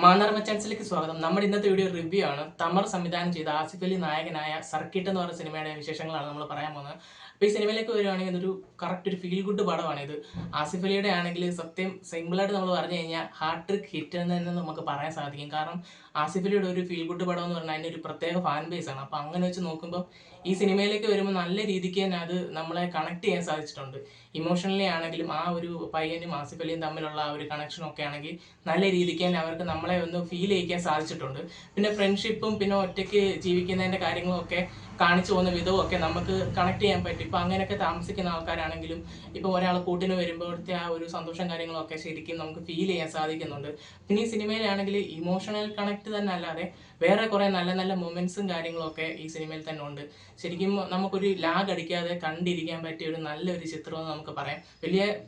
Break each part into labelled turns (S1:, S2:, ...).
S1: മാനർമ ചാൻസിലേക്ക് സ്വാഗതം. നമ്മുടെ ഇന്നത്തെ വീഡിയോ റിവ്യൂ ആണ്. തമർ സംവിധാനം ചെയ്ത ആസിഫ് അലി നായകനായ സർക്കിട്ട് എന്ന് പറയുന്ന സിനിമയുടെ വിശേഷങ്ങളാണ് നമ്മൾ പറയാൻ പോകുന്നത്. അപ്പോൾ ഈ സിനിമയിലേക്ക് വരുവാണെങ്കിൽ ഇതൊരു കറക്റ്റ് ഒരു ഫീൽ ഗുഡ് പടമാണ് ഇത്. ആസിഫ് അലിയുടെ ആണെങ്കിൽ സത്യം സിമ്പിളായിട്ട് നമ്മൾ പറഞ്ഞു കഴിഞ്ഞാൽ ഹാട്രിക് ഹിറ്റ് എന്ന് തന്നെ നമുക്ക് പറയാൻ സാധിക്കും. കാരണം ആസിഫ് അലിയുടെ ഒരു ഫീൽ ഗുഡ് പടം എന്ന് പറഞ്ഞാൽ അതിൻ്റെ ഒരു പ്രത്യേക ഫാൻ ബേസ് ആണ്. അപ്പോൾ അങ്ങനെ വെച്ച് നോക്കുമ്പോൾ ഈ സിനിമയിലേക്ക് വരുമ്പോൾ നല്ല രീതിക്ക് തന്നെ അത് നമ്മളെ കണക്ട് ചെയ്യാൻ സാധിച്ചിട്ടുണ്ട്. ഇമോഷണലി ആണെങ്കിലും ആ ഒരു പയ്യനും ആസിഫ് അലിയും തമ്മിലുള്ള ആ ഒരു കണക്ഷനും ഒക്കെ ആണെങ്കിൽ നല്ല രീതിക്ക് തന്നെ അവർക്ക് നമ്മളെ ഒന്ന് ഫീൽ ചെയ്യിക്കാൻ സാധിച്ചിട്ടുണ്ട്. പിന്നെ ഫ്രണ്ട്ഷിപ്പും പിന്നെ ഒറ്റയ്ക്ക് ജീവിക്കുന്നതിൻ്റെ കാര്യങ്ങളും ഒക്കെ കാണിച്ചു പോകുന്ന വിധവും ഒക്കെ നമുക്ക് കണക്ട് ചെയ്യാൻ പറ്റും. ഇപ്പോൾ അങ്ങനെയൊക്കെ താമസിക്കുന്ന ആൾക്കാരാണെങ്കിലും ഇപ്പോൾ ഒരാൾ കൂട്ടിന് വരുമ്പോഴത്തെ ആ ഒരു സന്തോഷം കാര്യങ്ങളൊക്കെ ശരിക്കും നമുക്ക് ഫീൽ ചെയ്യാൻ സാധിക്കുന്നുണ്ട്. പിന്നെ ഈ സിനിമയിലാണെങ്കിൽ ഇമോഷണൽ കണക്ട് തന്നെ അല്ലാതെ വേറെ കുറേ നല്ല നല്ല മൊമെൻറ്റ്സും കാര്യങ്ങളൊക്കെ ഈ സിനിമയിൽ തന്നെ ഉണ്ട്. ശരിക്കും നമുക്കൊരു ലാഗ് അടിക്കാതെ കണ്ടിരിക്കാൻ പറ്റിയ ഒരു നല്ലൊരു ചിത്രമെന്ന് നമുക്ക് പറയാം.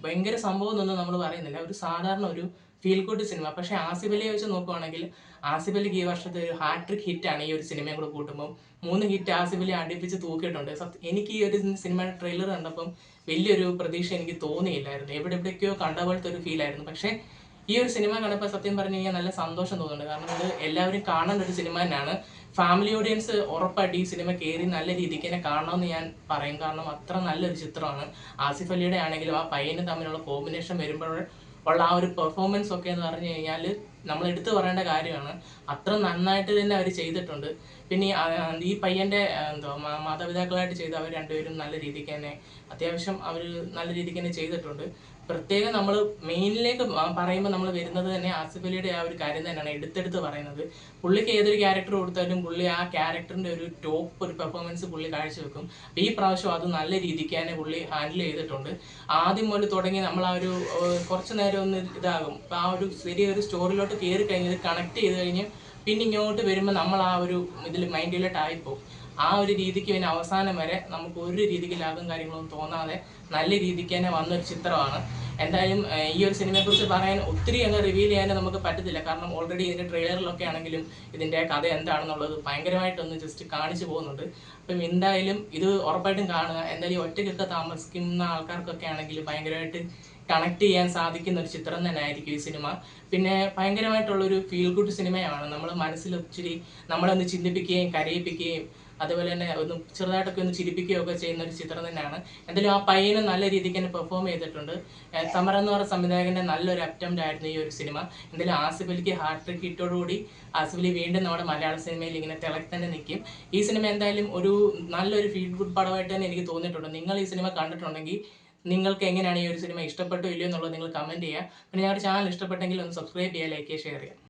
S1: ഭയങ്കര സംഭവം എന്നൊന്നും നമ്മൾ പറയുന്നില്ല, ഒരു സാധാരണ ഒരു ഫീൽ ഗുഡ് സിനിമ. പക്ഷേ ആസിഫ് അലിയെ വെച്ച് നോക്കുവാണെങ്കിൽ ആസിഫ് അലിക്ക് ഈ വർഷത്തെ ഒരു ഹാട്രിക് ഹിറ്റാണ്. ഈ ഒരു സിനിമയും കൂടെ കൂട്ടുമ്പോൾ 3 ഹിറ്റ് ആസിഫ് അലി അടുപ്പിച്ച് തൂക്കിയിട്ടുണ്ട്. എനിക്ക് ഈ ഒരു സിനിമയുടെ ട്രെയിലർ കണ്ടപ്പം വലിയൊരു പ്രതീക്ഷ എനിക്ക് തോന്നിയില്ലായിരുന്നു. എവിടെയൊക്കെയോ കണ്ട പോലത്തെ ഒരു ഫീലായിരുന്നു. പക്ഷേ ഈ ഒരു സിനിമ കണ്ടപ്പോൾ സത്യം പറഞ്ഞു കഴിഞ്ഞാൽ നല്ല സന്തോഷം തോന്നുന്നുണ്ട്. കാരണം ഇത് എല്ലാവരും കാണേണ്ട ഒരു സിനിമ തന്നെയാണ്. ഫാമിലി ഓഡിയൻസ് ഉറപ്പായിട്ട് ഈ സിനിമ കയറി നല്ല രീതിക്ക് തന്നെ കാണണമെന്ന് ഞാൻ പറയും. കാരണം അത്ര നല്ലൊരു ചിത്രമാണ്. ആസിഫ് അലിയുടെ ആണെങ്കിലും ആ പയ്യനും തമ്മിലുള്ള കോമ്പിനേഷൻ വരുമ്പോൾ ഉള്ള ആ ഒരു പെർഫോമൻസ് ഒക്കെ എന്ന് പറഞ്ഞു കഴിഞ്ഞാൽ നമ്മൾ എടുത്തു പറയേണ്ട കാര്യമാണ്. അത്ര നന്നായിട്ട് തന്നെ അവർ ചെയ്തിട്ടുണ്ട്. പിന്നെ ഈ പയ്യൻ്റെ മാതാപിതാക്കളായിട്ട് ചെയ്ത അവർ രണ്ടുപേരും നല്ല രീതിക്ക് തന്നെ അത്യാവശ്യം അവർ നല്ല രീതിക്ക് തന്നെ ചെയ്തിട്ടുണ്ട്. പ്രത്യേകം നമ്മൾ മെയിനിലേക്ക് പറയുമ്പോൾ നമ്മൾ വരുന്നത് തന്നെ ആസിഫ് അലിയുടെ ആ ഒരു കാര്യം തന്നെയാണ് എടുത്തെടുത്ത് പറയുന്നത്. പുള്ളിക്ക് ഏതൊരു ക്യാരക്ടർ കൊടുത്താലും പുള്ളി ആ ക്യാരക്ടറിൻ്റെ ഒരു ടോപ്പ് ഒരു പെർഫോമൻസ് പുള്ളി കാഴ്ചവെക്കും. അപ്പോൾ ഈ പ്രാവശ്യം അത് നല്ല രീതിക്ക് തന്നെ പുള്ളി ഹാൻഡിൽ ചെയ്തിട്ടുണ്ട്. ആദ്യം മുതൽ തുടങ്ങി നമ്മൾ ആ ഒരു കുറച്ച് നേരം ഒന്ന് ഇതാകും. അപ്പോൾ ആ ഒരു ചെറിയൊരു സ്റ്റോറിയിലോട്ട് കയറി കഴിഞ്ഞത് കണക്ട് ചെയ്ത് കഴിഞ്ഞ് പിന്നെ ഇങ്ങോട്ട് വരുമ്പോൾ നമ്മൾ ആ ഒരു ഇതിൽ മൈൻഡിലോട്ടായിപ്പോവും. ആ ഒരു രീതിക്ക് പിന്നെ അവസാനം വരെ നമുക്ക് ഒരു രീതിക്ക് ലാഭം കാര്യങ്ങളൊന്നും തോന്നാതെ നല്ല രീതിക്ക് തന്നെ വന്നൊരു ചിത്രമാണ്. എന്തായാലും ഈ ഒരു സിനിമയെക്കുറിച്ച് പറയാൻ ഒത്തിരി അങ്ങ് റിവീൽ ചെയ്യാൻ നമുക്ക് പറ്റത്തില്ല. കാരണം ഓൾറെഡി ഇതിൻ്റെ ട്രെയിലറിലൊക്കെ ആണെങ്കിലും ഇതിൻ്റെ കഥ എന്താണെന്നുള്ളത് ഭയങ്കരമായിട്ടൊന്ന് ജസ്റ്റ് കാണിച്ചു പോകുന്നുണ്ട്. അപ്പം എന്തായാലും ഇത് ഉറപ്പായിട്ടും കാണുക. എന്തായാലും ഒറ്റയ്ക്കൊക്കെ താമസിക്കുന്ന ആൾക്കാർക്കൊക്കെ ആണെങ്കിൽ ഭയങ്കരമായിട്ട് കണക്ട് ചെയ്യാൻ സാധിക്കുന്ന ഒരു ചിത്രം തന്നെ ആയിരിക്കും ഈ സിനിമ. പിന്നെ ഭയങ്കരമായിട്ടുള്ളൊരു ഫീൽ ഗുഡ് സിനിമയാണ്. നമ്മൾ മനസ്സിൽ ഒത്തിരി നമ്മളൊന്ന് ചിന്തിപ്പിക്കുകയും കരയിപ്പിക്കുകയും അതുപോലെ തന്നെ ഒന്ന് ചെറുതായിട്ടൊക്കെ ഒന്ന് ചിരിപ്പിക്കുകയും ഒക്കെ ചെയ്യുന്ന ഒരു ചിത്രം തന്നെയാണ്. എന്തായാലും ആ പയ്യന് നല്ല രീതിക്ക് തന്നെ പെർഫോം ചെയ്തിട്ടുണ്ട്. തമർ എന്ന് പറയുന്ന സംവിധായകൻ്റെ നല്ലൊരു അറ്റംപ്റ്റ് ആയിരുന്നു ഈ ഒരു സിനിമ. എന്തായാലും ആസിഫ് അലിക്ക് ഹാട്രിക് ഹിറ്റോടുകൂടി ആസിഫ് അലി വീണ്ടും നമ്മുടെ മലയാള സിനിമയിൽ ഇങ്ങനെ തിളക്കി തന്നെ നിൽക്കും. ഈ സിനിമ എന്തായാലും ഒരു നല്ലൊരു ഫീൽ ഗുഡ് പടമായിട്ട് തന്നെ എനിക്ക് തോന്നിയിട്ടുണ്ട്. നിങ്ങൾ ഈ സിനിമ കണ്ടിട്ടുണ്ടെങ്കിൽ നിങ്ങൾക്ക് എങ്ങനെയാണ് ഈ ഒരു സിനിമ ഇഷ്ടപ്പെട്ടോ ഇല്ലയോ എന്നുള്ളത് നിങ്ങൾ കമൻറ്റ് ചെയ്യുക. പിന്നെ ഞങ്ങളുടെ ചാനൽ ഇഷ്ടപ്പെട്ടെങ്കിൽ ഒന്ന് സബ്സ്ക്രൈബ് ചെയ്യുക, ലൈക്ക് ചെയ്യുക, ഷെയർ ചെയ്യുക.